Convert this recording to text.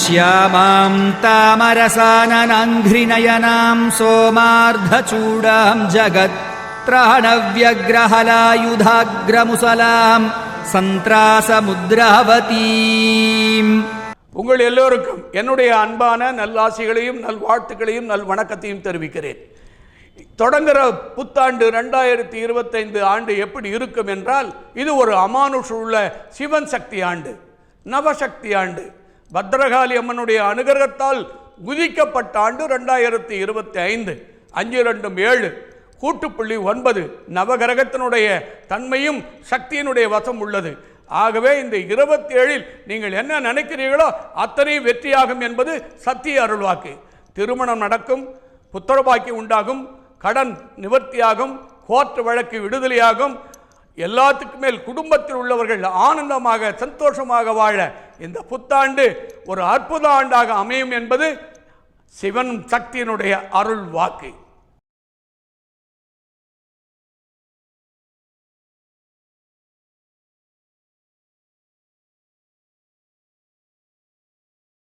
श्यामां तामरसाननाङ्घ्रिनयनां सोमार्धचूडां जगत्त्राणव्यग्रहलायुधाग्रमुसलां சந்திராசமுத்ராவதீம். உங்கள் எல்லோருக்கும் என்னுடைய அன்பான நல்லாசிகளையும் நல்வாழ்த்துக்களையும் நல்வணக்கத்தையும் தெரிவிக்கிறேன். தொடங்குகிற புத்தாண்டு 2025 ஆண்டு எப்படி இருக்கும் என்றால், இது ஒரு அமானுஷுள்ள சிவன் சக்தி ஆண்டு, நவசக்தி ஆண்டு, பத்ரகாளி அம்மனுடைய அனுகிரகத்தால் குதிக்கப்பட்ட ஆண்டு 2025. 5-2-7 கூட்டுப்புள்ளி 9 நவகிரகத்தினுடைய தன்மையும் சக்தியினுடைய வசம் உள்ளது. ஆகவே இந்த 27இல் நீங்கள் என்ன நினைக்கிறீர்களோ அத்தனை வெற்றியாகும் என்பது சத்திய அருள்வாக்கு. திருமணம் நடக்கும், புத்திரபாக்கியம் உண்டாகும், கடன் நிவர்த்தியாகும், கோர்ட் வழக்கு விடுதலையாகும். எல்லாத்துக்கு மேல் குடும்பத்தில் உள்ளவர்கள் ஆனந்தமாக சந்தோஷமாக வாழ இந்த புத்தாண்டு ஒரு அற்புத ஆண்டாக அமையும் என்பது சிவன் சக்தியினுடைய அருள் வாக்கு.